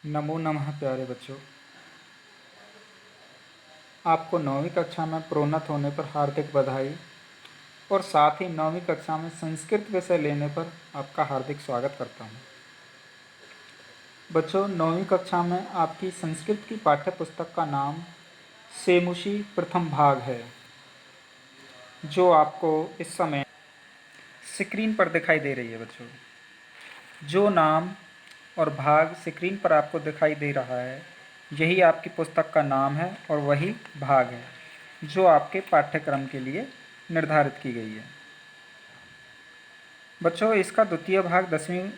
नमो नमः प्यारे बच्चों। आपको 9वीं कक्षा में प्रोन्नत होने पर हार्दिक बधाई और साथ ही 9वीं कक्षा में संस्कृत विषय लेने पर आपका हार्दिक स्वागत करता हूँ। बच्चों, 9वीं कक्षा में आपकी संस्कृत की पाठ्य पुस्तक का नाम सेमुषी प्रथम भाग है, जो आपको इस समय स्क्रीन पर दिखाई दे रही है। बच्चों, जो नाम और भाग स्क्रीन पर आपको दिखाई दे रहा है, यही आपकी पुस्तक का नाम है और वही भाग है जो आपके पाठ्यक्रम के लिए निर्धारित की गई है। बच्चों, इसका द्वितीय भाग 10वीं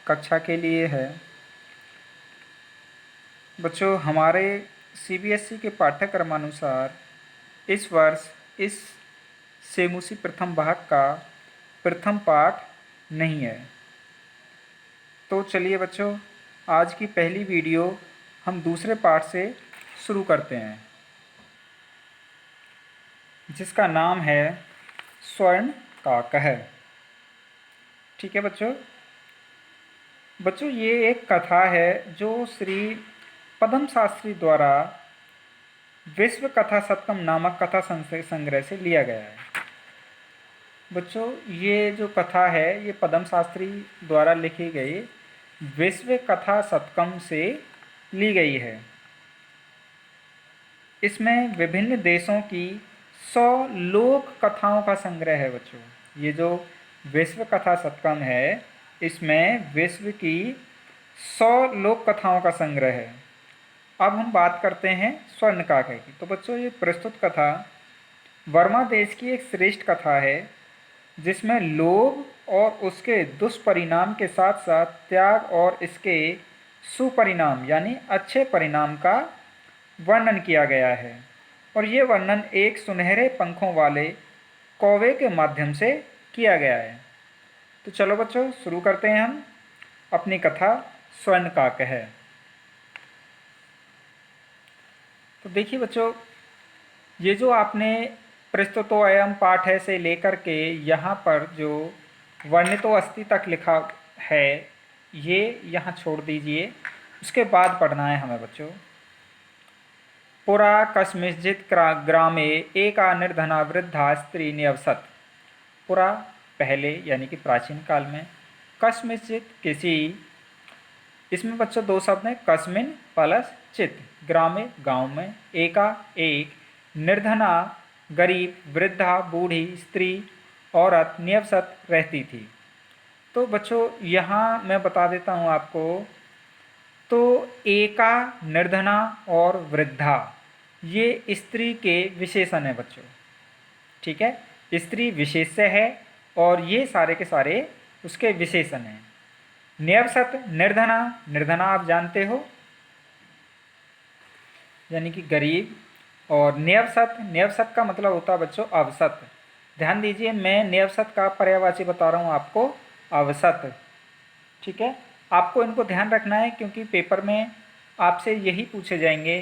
कक्षा के लिए है। बच्चों, हमारे सीबीएसई के पाठ्यक्रमानुसार इस वर्ष इस सेमुसी प्रथम भाग का प्रथम पाठ नहीं है। तो चलिए बच्चों, आज की पहली वीडियो हम दूसरे पाठ से शुरू करते हैं, जिसका नाम है स्वर्ण काकह। ठीक है बच्चों। बच्चों, ये एक कथा है जो श्री पद्म शास्त्री द्वारा विश्व कथा शतकम नामक कथा संग्रह से लिया गया है। बच्चों, ये जो कथा है ये पद्म शास्त्री द्वारा लिखी गई विश्व कथा शतकम से ली गई है। इसमें विभिन्न देशों की 100 लोक कथाओं का संग्रह है। बच्चों, ये जो विश्व कथा शतकम है, इसमें विश्व की 100 लोक कथाओं का संग्रह है। अब हम बात करते हैं स्वर्ण काकह की। तो बच्चों, ये प्रस्तुत कथा वर्मा देश की एक श्रेष्ठ कथा है, जिसमें लोभ और उसके दुष्परिणाम के साथ साथ त्याग और इसके सुपरिणाम यानी अच्छे परिणाम का वर्णन किया गया है। और ये वर्णन एक सुनहरे पंखों वाले कौवे के माध्यम से किया गया है। तो चलो बच्चों, शुरू करते हैं हम अपनी कथा स्वर्ण काकह। तो देखिए बच्चों, ये जो आपने प्रस्तुतो अयम पाठ है से लेकर के यहाँ पर जो वर्णितो अस्ति तक लिखा है, ये यहाँ छोड़ दीजिए। उसके बाद पढ़ना है हमें बच्चों। पुरा कस्मिंश्चित् ग्रामे एका निर्धना वृद्धा स्त्री निवसत। पुरा पहले यानी कि प्राचीन काल में, कस्मिंश्चित् किसी, इसमें बच्चों दो शब्द हैं, कस्मिन प्लस चित, ग्रामे गांव में, एका एक, निर्धना गरीब, वृद्धा बूढ़ी स्त्री औरत निवसत रहती थी। तो बच्चों यहाँ मैं बता देता हूँ आपको, तो एका, निर्धना और वृद्धा ये स्त्री के विशेषण है बच्चों। ठीक है, स्त्री विशेष्य है और ये सारे के सारे उसके विशेषण हैं। निवसत निर्धना, निर्धना आप जानते हो यानी कि गरीब, और निवसत, निवसत का मतलब होता है बच्चों अवसत। ध्यान दीजिए, मैं निवसत का पर्यायवाची बता रहा हूँ आपको, अवसत। ठीक है, आपको इनको ध्यान रखना है क्योंकि पेपर में आपसे यही पूछे जाएंगे।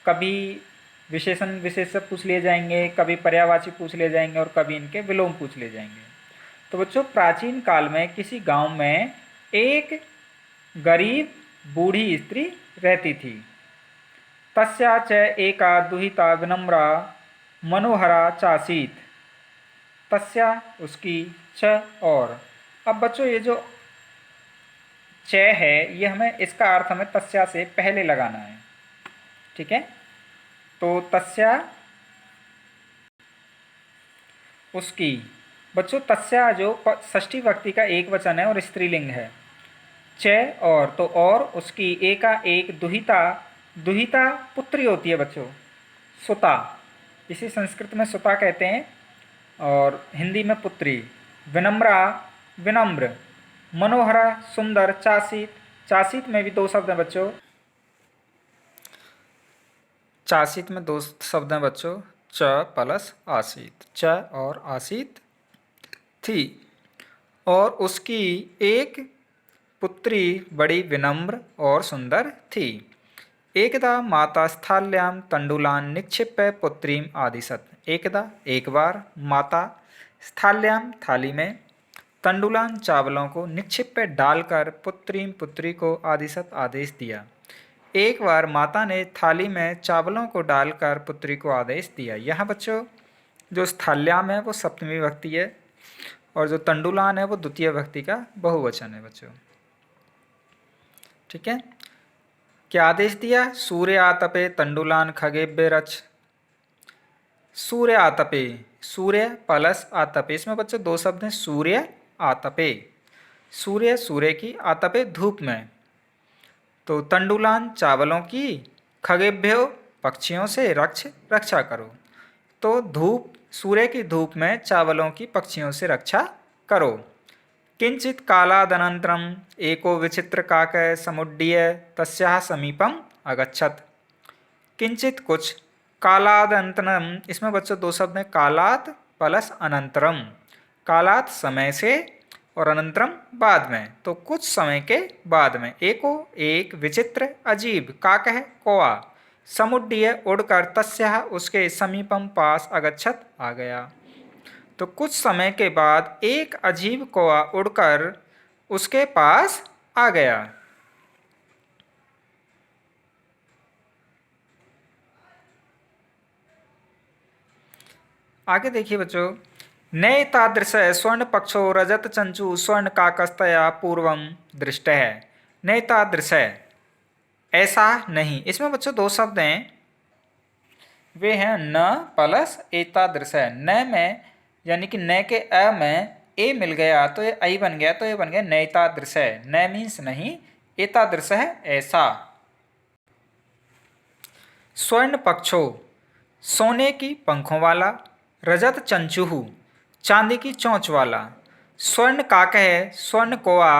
कभी विशेषण विशेषक पूछ लिए जाएंगे, कभी पर्यायवाची पूछ लिए जाएंगे और कभी इनके विलोम पूछ लिए जाएंगे। तो बच्चों, प्राचीन काल में किसी गांव में एक गरीब बूढ़ी स्त्री रहती थी। तस्या च एका दुहिता विनम्रा मनोहरा चासीत। तस्या उसकी, च और। अब बच्चों, ये जो च है ये हमें इसका अर्थ हमें तस्या से पहले लगाना है। ठीक है, तो तस्या उसकी। बच्चों, तस्या जो षष्ठी व्यक्ति का एक वचन है और स्त्रीलिंग है। च और, तो और उसकी, एका एक, दुहिता, दुहिता पुत्री होती है बच्चों, सुता। इसे संस्कृत में सुता कहते हैं और हिंदी में पुत्री। विनम्रा विनम्र, मनोहरा सुंदर, चासीत, चासीत में भी दो शब्द हैं बच्चों। चासीत में दो शब्द हैं बच्चों, च प्लस आसीत, च और आसीत थी। और उसकी एक पुत्री बड़ी विनम्र और सुंदर थी। एकदा माता स्थाल्यां तंडुलान् निक्षिप्य पुत्रीम आदिशत। एकदा एक बार, माता स्थाल्यां थाली में, तंडुलान चावलों को, निक्षिप्य डालकर, पुत्रीम पुत्री को, आदिशत आदेश दिया। एक बार माता ने थाली में चावलों को डालकर पुत्री को आदेश दिया। यहाँ बच्चों जो स्थाल्याम है वो सप्तमी विभक्ति है और जो तंडुलान है वो द्वितीय विभक्ति का बहुवचन है बच्चों। ठीक है, क्या आदेश दिया? सूर्य आतपे तंडुलान खगेभ्य रच। सूर्य आतपे, सूर्य प्लस आतपे, इसमें बच्चों दो शब्द हैं, सूर्य आतपे। सूर्य, सूर्य की, आतपे धूप में, तो तंडुलान चावलों की, खगेभ्यो पक्षियों से, रक्षा करो। तो धूप, सूर्य की धूप में चावलों की पक्षियों से रक्षा करो। किंचित कालादनंतरम एको विचित्र काकय समुड्डीय तस्याः समीपम अगच्छत। किंचित कुछ, कालादनंतरम, इसमें बच्चों दो शब्द हैं, कालात प्लस अनंतरम। कालात समय से और अनंतरम बाद में, तो कुछ समय के बाद में, एको एक, विचित्र अजीब, काकह कौआ, समुड्डीय उड़कर, तस्याः उसके, समीपम पास, अगच्छत आ गया। तो कुछ समय के बाद एक अजीब कौआ उड़कर उसके पास आ गया। आगे देखिए बच्चों, नए तादृश स्वर्ण पक्षो रजत चंचु स्वर्ण काकस्तया पूर्वम दृष्ट है। नए तादृश, ऐसा नहीं, इसमें बच्चों दो शब्द हैं, वे हैं न प्लस एतादृश। न में यानी कि न के अ में ए मिल गया तो ये आई बन गया, तो ये बन गया नैतादृश। न मीन्स नहीं, एतादृश है ऐसा। स्वर्ण पक्षो, सोने की पंखों वाला, रजत चंचुहु, चांदी की चोंच वाला, स्वर्ण काकह है, स्वर्ण कौआ,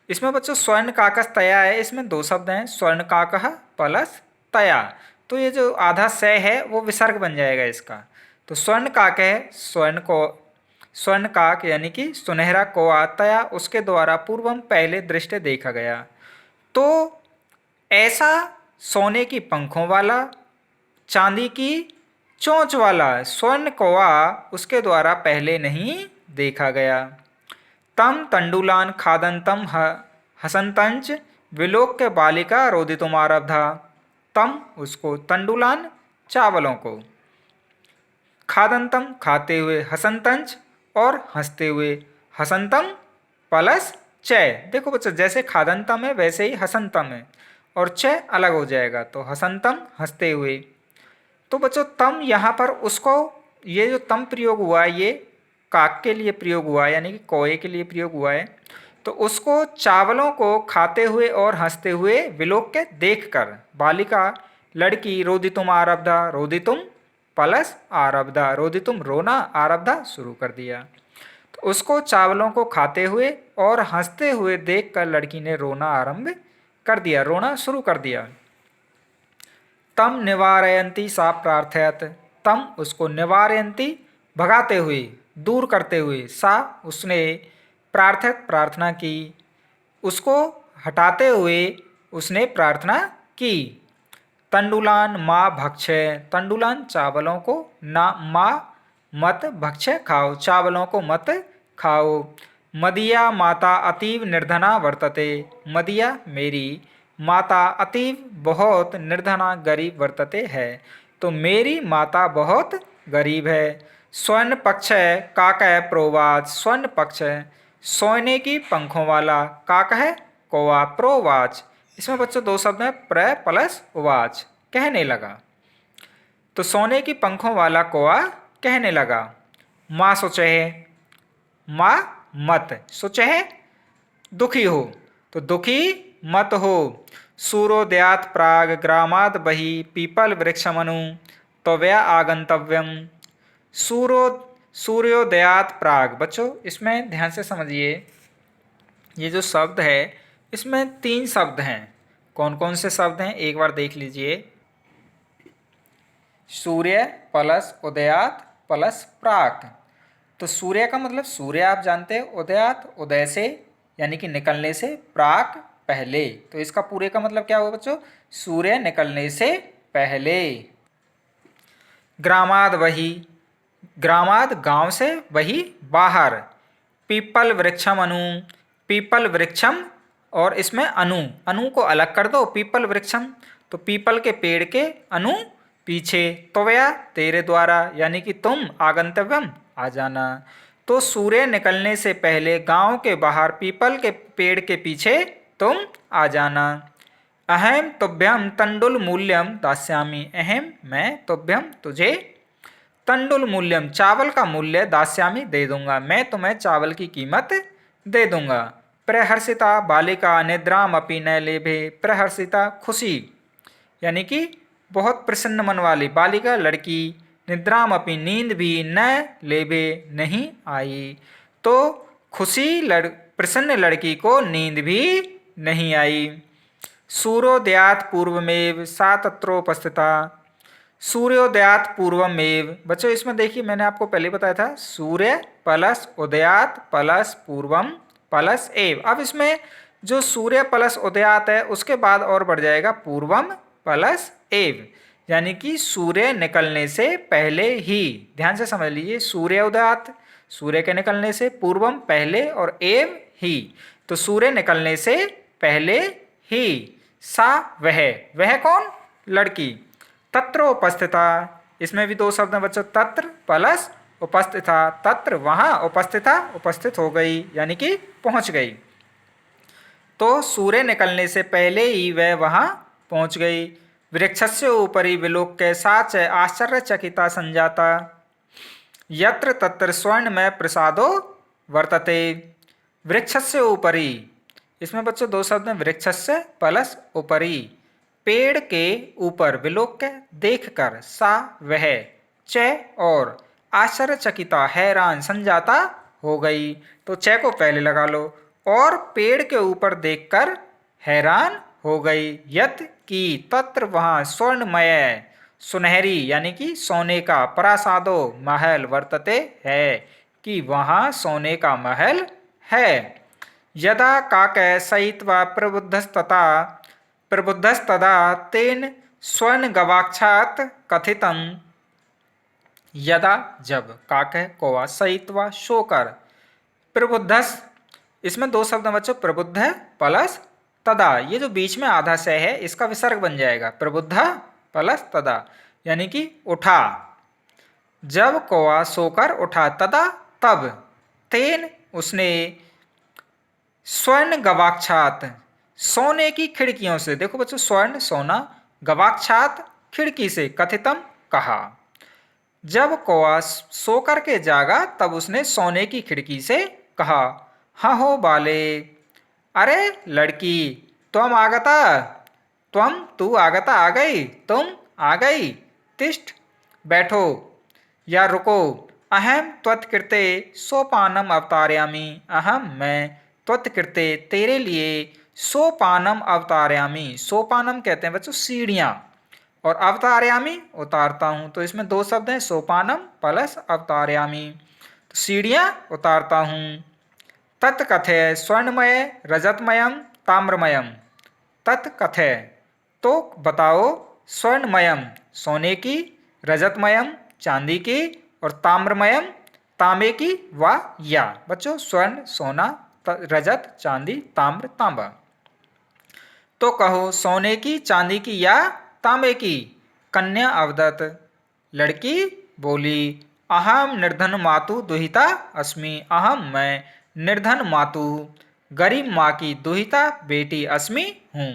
इसमें बच्चों स्वर्ण काकस तया है, इसमें दो शब्द हैं, स्वर्ण काकह प्लस तया, तो ये जो आधा स है वो विसर्ग बन जाएगा इसका। तो स्वर्ण काक है, स्वर्ण काक यानी कि सुनहरा कौआ, तया उसके द्वारा, पूर्वम पहले, दृष्टि देखा गया। तो ऐसा सोने की पंखों वाला, चांदी की चोंच वाला स्वर्ण कौआ उसके द्वारा पहले नहीं देखा गया। तम तंडुलान खादंतम हसंतंच विलोक्य बालिका रोदितुमारब्धा। तम उसको, तंडुलान चावलों को, खादंतम खाते हुए, हसंतंच और हंसते हुए, हसंतम प्लस च। देखो बच्चों जैसे खादंतम है वैसे ही हसंतम है और च अलग हो जाएगा, तो हसंतम हंसते हुए। तो बच्चों तम यहाँ पर उसको, ये जो तम प्रयोग हुआ है ये काक के लिए प्रयोग हुआ है, यानी कि कौए के लिए प्रयोग हुआ है। तो उसको चावलों को खाते हुए और हंसते हुए विलोक्य देखकर, बालिका लड़की, रोदितुम आरब्धा, रोदितुम प्लस आरब्धा, रोदितुम रोना, आरब्धा शुरू कर दिया। तो उसको चावलों को खाते हुए और हंसते हुए देखकर लड़की ने रोना आरंभ कर दिया, रोना शुरू कर दिया। तम निवारयंती सा प्रार्थयत, तम उसको, निवारयंती भगाते हुए, दूर करते हुए, सा उसने, प्रार्थयत प्रार्थना की, उसको हटाते हुए उसने प्रार्थना की। तंडुलान माँ भक्षय, तंडुलान चावलों को, ना माँ मत, भक्षय खाओ, चावलों को मत खाओ। मदिया माता अतीव निर्धना वर्तते, मदिया मेरी, माता अतीव बहुत, निर्धना गरीब वर्तते है, तो मेरी माता बहुत गरीब है। स्वर्ण पक्ष काकः प्रोवाच, स्वर्ण पक्ष सोने की पंखों वाला, काकः कौआ, प्रोवाच, इसमें बच्चों दो शब्द हैं, प्र प्लस वाच, कहने लगा। तो सोने की पंखों वाला कौआ कहने लगा। माँ सोचह, माँ मत, सोचह दुखी हो, तो दुखी मत हो। सूर्योदयात प्राग ग्रामाद बहि पीपल वृक्षमनु त्वया आगंतव्यम। सूर्योदयात प्राग, बच्चों इसमें ध्यान से समझिए, ये जो शब्द है इसमें तीन शब्द हैं। कौन कौन से शब्द हैं एक बार देख लीजिए। सूर्य प्लस उदयात प्लस प्राक। तो सूर्य का मतलब सूर्य आप जानते हैं, उदयात उदय से यानी कि निकलने से, प्राक पहले, तो इसका पूरे का मतलब क्या हुआ बच्चों, सूर्य निकलने से पहले। ग्रामाद वही, ग्रामाद गांव से, वही बाहर। पीपल वृक्षम अनु, पीपल वृक्षम और इसमें अनु, अनु को अलग कर दो, पीपल वृक्षम, तो पीपल के पेड़ के अनु पीछे, त्वया तेरे द्वारा, यानी कि तुम, आगंतव्यम आ जाना। तो सूर्य निकलने से पहले गांव के बाहर पीपल के पेड़ के पीछे तुम आ जाना। अहम तुभ्यम तंडुल मूल्यम दास्यामि, अहम मैं, तुभ्यम तुझे, तंडुल मूल्यम चावल का मूल्य, दास्यामि दे दूंगा, मैं तुम्हें चावल की कीमत दे दूंगा। प्रहर्षिता बालिका निद्राम अपि न लेभे, प्रहर्षिता खुशी, यानी कि बहुत प्रसन्न मन वाली, बालिका लड़की, निद्राम अपि नींद भी, न लेभे नहीं आई, तो खुशी प्रसन्न लड़की को नींद भी नहीं आई। सूर्योदयात पूर्वमेव सा तत्रोपस्थिता, सूर्योदयात पूर्वमेव, बच्चों इसमें देखिए मैंने आपको पहले बताया था सूर्य प्लस उदयात प्लस पूर्वम प्लस एव, अब इसमें जो सूर्य प्लस उदयात है उसके बाद और बढ़ जाएगा पूर्वम प्लस एव, यानी कि सूर्य निकलने से पहले ही, ध्यान से समझ लीजिए, सूर्य उदयात सूर्य के निकलने से, पूर्वम पहले और एव ही, तो सूर्य निकलने से पहले ही, सा वह कौन, लड़की, तत्र उपस्थिता, इसमें भी दो शब्द हैं बच्चों, तत्र प्लस उपस्थिता, तत्र वहां, उपस्थिता उपस्थित हो गई, यानी कि पहुंच गई, तो सूर्य निकलने से पहले ही वह वहां पहुंच गई। वृक्षस्य ऊपरी विलोक्य सा च आश्चर्यचकिता संजाता, यत्र तत्र स्वर्णमय प्रसादो वर्तते, वृक्षस्य ऊपरी, इसमें बच्चों दो शब्द हैं, वृक्षस्य प्लस ऊपरी, पेड़ के ऊपर, विलोक्य देखकर, सा वह, च और, आश्चर्यचकिता हैरान, संजाता हो गई, तो च को पहले लगा लो, और पेड़ के ऊपर देखकर हैरान हो गई, यत की तत्र वहाँ, स्वर्णमय सुनहरी, यानी कि सोने का, प्रासादो महल, वर्तते है कि वहाँ सोने का महल है। यदा काकय सहित्वा प्रबुद्धस्तदा तेन स्वर्ण गवाक्षात कथितम, यदा जब, काकय कौवा, सहित्वा सोकर, प्रबुद्धस, इसमें दो शब्द बच्चों, प्रबुद्ध प्लस तदा, ये जो बीच में आधा से है इसका विसर्ग बन जाएगा, प्रबुद्ध प्लस तदा, यानी कि उठा, जब कौवा सोकर उठा, तदा तब, तेन उसने, स्वर्ण गवाक्षात सोने की खिड़कियों से, देखो बच्चों स्वर्ण सोना, गवाक्षात खिड़की से, कथितम कहा, जब कौवा सो करके जागा तब उसने सोने की खिड़की से कहा, हाँ हो बाले, अरे लड़की, तुम आगता, तू आगता आ गई, तुम आ गई, तिष्ठ बैठो या रुको, अहम त्वत्कृते सोपानम अवतारयामि, अहम मैं, त्वत्कृते तेरे लिए, सोपानम अवतारयामि, सोपानम कहते हैं बच्चों सीढ़ियाँ, और अवतारयामि उतारता हूँ, तो इसमें दो शब्द हैं, सोपानम प्लस अवतारयामि, तो सीढ़ियाँ उतारता हूँ। तत्कथय स्वर्णमय रजतमयम ताम्रमयम, तत्कथय तो बताओ, स्वर्णमयम सोने की, रजतमयम चांदी की, और ताम्रमयम तांबे की, वा या, बच्चों स्वर्ण सोना, रजत चांदी, ताम्र तांबा, तो कहो सोने की, चांदी की या तांबे की। कन्या अवदत, लड़की बोली, अहम निर्धन मातु दुहिता अस्मि, अहम मैं, निर्धन मातु गरीब माँ की, दुहिता बेटी, अस्मि हूँ,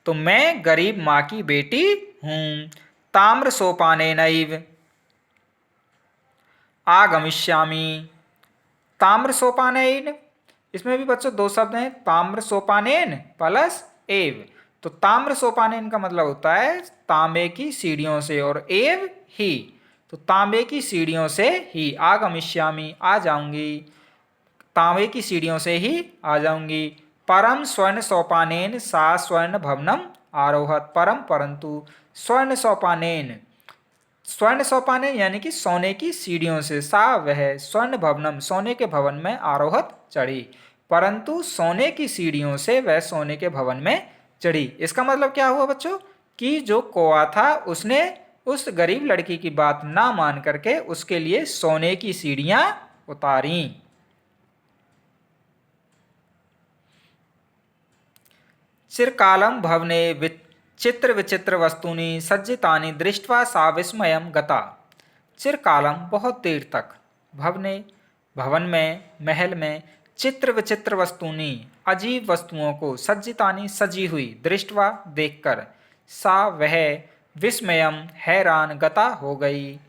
तो मैं गरीब माँ की बेटी हूँ। ताम्र सोपाने नैव आगमिष्यामि, ताम्र सोपानेन, इसमें भी बच्चों दो शब्द हैं, ताम्र सोपानेन प्लस एव, तो ताम्र सोपानेन का मतलब होता है तांबे की सीढ़ियों से, और एव ही, तो तांबे की सीढ़ियों से ही, आगमिष्यामि आ जाऊंगी, तांबे की सीढ़ियों से ही आ जाऊंगी। परम स्वर्ण सोपानेन सा स्वर्ण भवनम आरोहत, परम परंतु, स्वर्ण सोपानेन, स्वर्ण सोपानेन यानी कि सोने की सीढ़ियों से, सा वह, स्वर्ण भवनम सोने के भवन में, आरोहत चढ़ी, परंतु सोने की सीढ़ियों से वह सोने के भवन में चढ़ी। इसका मतलब क्या हुआ बच्चों, कि जो कौवा था उसने उस गरीब लड़की की बात ना मान करके उसके लिए सोने की सीढ़ियां उतारी। चिरकालं भवने विचित्र विचित्र वस्तूनि सज्जितानि दृष्ट्वा सा विस्मयं गता। चिरकालम बहुत देर तक, भवने भवन में, महल में, चित्र विचित्र वस्तुनि अजीब वस्तुओं को, सज्जितानि सजी हुई, दृष्टवा देखकर, सा वह, विस्मयम हैरान, गता हो गई।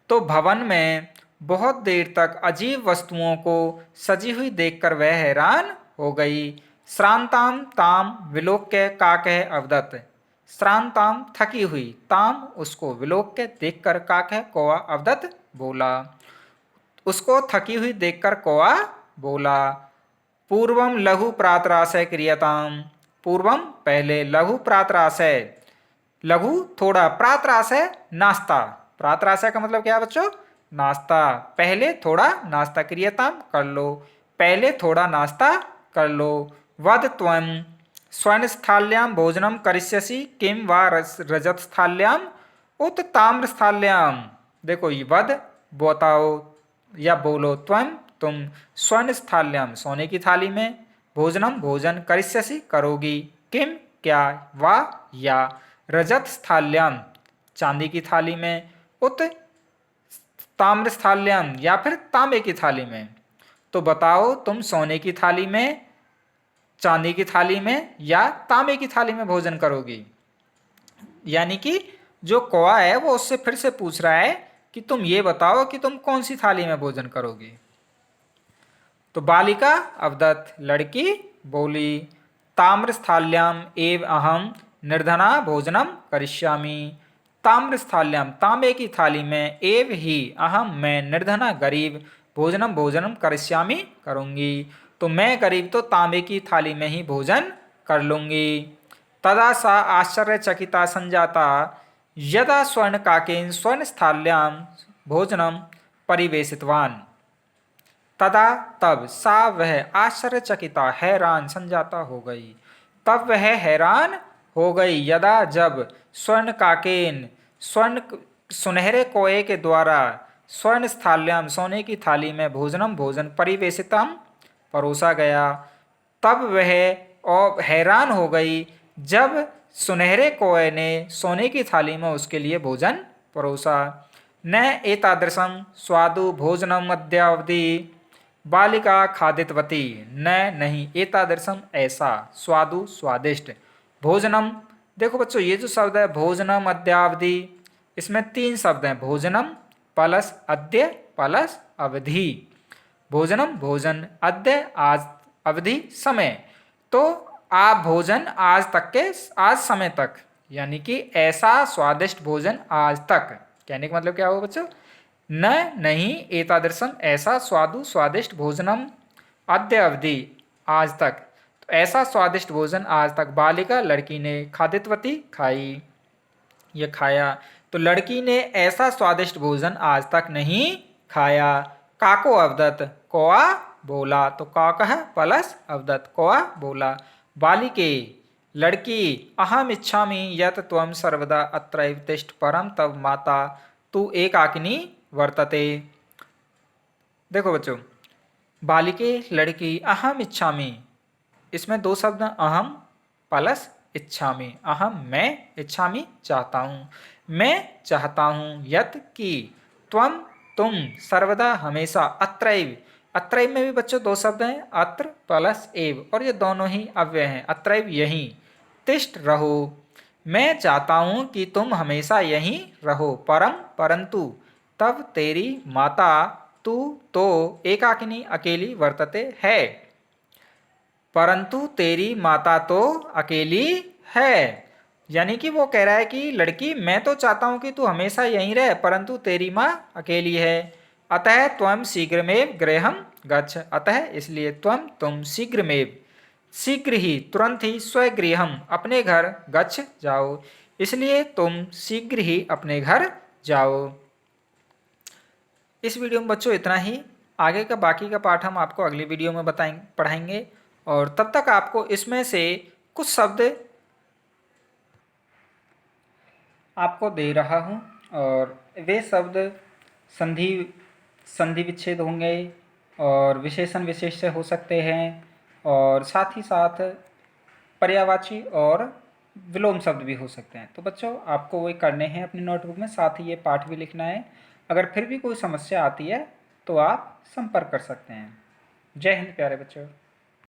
तो भवन में बहुत देर तक अजीब वस्तुओं को सजी हुई देखकर वह हैरान हो गई। श्रांताम ताम विलोक्य काकह अवदत। श्रांताम थकी हुई, ताम उसको, विलोक्य देखकर, काकह कौआ, अवदत बोला। उसको थकी हुई देखकर कौआ बोला। पूर्वम लघु प्रातराशय क्रियताम। पूर्वम पहले, लघु प्रातराशय, लघु थोड़ा, प्रातराशय नाश्ता। प्रातराशय का मतलब क्या है बच्चों? नाश्ता। पहले थोड़ा नाश्ता, क्रियताम कर लो, पहले थोड़ा नाश्ता कर लो। वद त्वं स्वर्णस्थाल्यां भोजनम करिष्यसि किम वा रजतस्थाल्यां उत ताम्रस्थाल्यां। देखो ये वद, बताओ या बोलो, त्वं तुम, स्वर्णस्थाल्यां सोने की थाली में, भोजनम भोजन, करिष्यसि करोगी, किम क्या, वा या, रजत स्थाल्यां चांदी की थाली में, उत ताम्रस्थाल्यां या फिर तांबे की थाली में। तो बताओ तुम सोने की थाली में, चांदी की थाली में या तांबे की थाली में भोजन करोगी। यानी कि जो कौआ है वो उससे फिर से पूछ रहा है कि तुम ये बताओ कि तुम कौन सी थाली में भोजन करोगी। तो बालिका अवदत, लड़की बोली, ताम्रस्थाल्यां एव अहम निर्धना भोजनम करिष्यामि। ताम्रस्थाल्यां तांबे की थाली में, एव ही, अहम मैं, निर्धना गरीब, भोजनम भोजनम करिष्यामि करूंगी। तो मैं गरीब तो तांबे की थाली में ही भोजन कर लूंगी। तदा सा आश्चर्यचकिता संजाता यदा स्वर्ण काकेन स्वर्ण स्थाल्यां भोजनम परिवेशितवान। तदा तब, सा वह, आश्चर्यचकिता हैरान, संजाता हो गई, तब वह हैरान हो गई, यदा जब, स्वर्ण काकेन स्वर्ण सुनहरे कोए के द्वारा, स्वर्ण स्थाल्याम सोने की थाली में, भोजनम भोजन, परिवेशितम परोसा गया। तब वह और हैरान हो गई जब सुनहरे कोए ने सोने की थाली में उसके लिए भोजन परोसा। न एतादृशम स्वादु भोजनम अद्यावधि बालिका खादितवती। न नहीं, एतादृशम ऐसा, स्वादु स्वादिष्ट, भोजनम, देखो बच्चों ये जो शब्द है भोजनम अद्यावधि, इसमें तीन शब्द हैं, भोजनम प्लस अद्य प्लस अवधि। भोजनम भोजन, अद्य आज, अवधि समय। तो आप भोजन आज तक के, आज समय तक, यानी कि ऐसा स्वादिष्ट भोजन आज तक। कहने का मतलब क्या होगा बच्चों? न नहीं, एतादृशम ऐसा, स्वादु स्वादिष्ट, भोजनम अद्य अवधि आज तक, तो ऐसा स्वादिष्ट भोजन आज तक बालिका लड़की ने खादितवती खाई, ये खाया। तो लड़की ने ऐसा स्वादिष्ट भोजन आज तक नहीं खाया। काको अवदत, कौआ बोला। तो काकः प्लस अवदत, कौआ बोला। बालिके लड़की, अहम इच्छामि यत त्वं सर्वदा अत्रैव तिष्ठ परम तव माता तू एकाकिनी वर्तते। देखो बच्चों, बालिके लड़की, अहम इच्छामि, इसमें दो शब्द, अहम प्लस इच्छामि। अहम मैं, इच्छामि चाहता हूँ, मैं चाहता हूँ, यत की, त्वम तुम, सर्वदा हमेशा, अत्रैव, अत्रैव में भी बच्चों दो शब्द हैं, अत्र प्लस एव, और ये दोनों ही अव्यय हैं, अत्रैव यहीं, तिष्ठ रहो, मैं चाहता हूँ कि तुम हमेशा यहीं रहो, परम परंतु, तब तेरी माता, तू तो एकाकिनी अकेली वर्तते है, परंतु तेरी माता तो अकेली है। यानी कि वो कह रहा है कि लड़की मैं तो चाहता हूं कि तू हमेशा यहीं रहे, परंतु तेरी माँ अकेली है। अतः त्वं शीघ्रमेव गृहं गच्छ। अतः इसलिए त्वं तुम, शीघ्रमेव शीघ्र ही, तुरंत ही, स्वगृहम अपने घर, गच्छ जाओ, इसलिए तुम शीघ्र ही अपने घर जाओ। इस वीडियो में बच्चों इतना ही। आगे का बाकी का पाठ हम आपको अगली वीडियो में पढ़ाएंगे, और तब तक आपको इसमें से कुछ शब्द आपको दे रहा हूँ, और वे शब्द संधि संधि विच्छेद होंगे और विशेषण विशेष्य हो सकते हैं, और साथ ही साथ पर्यायवाची और विलोम शब्द भी हो सकते हैं। तो बच्चों आपको वो करने हैं अपनी नोटबुक में, साथ ही ये पाठ भी लिखना है। अगर फिर भी कोई समस्या आती है तो आप संपर्क कर सकते हैं। जय हिंद प्यारे बच्चों।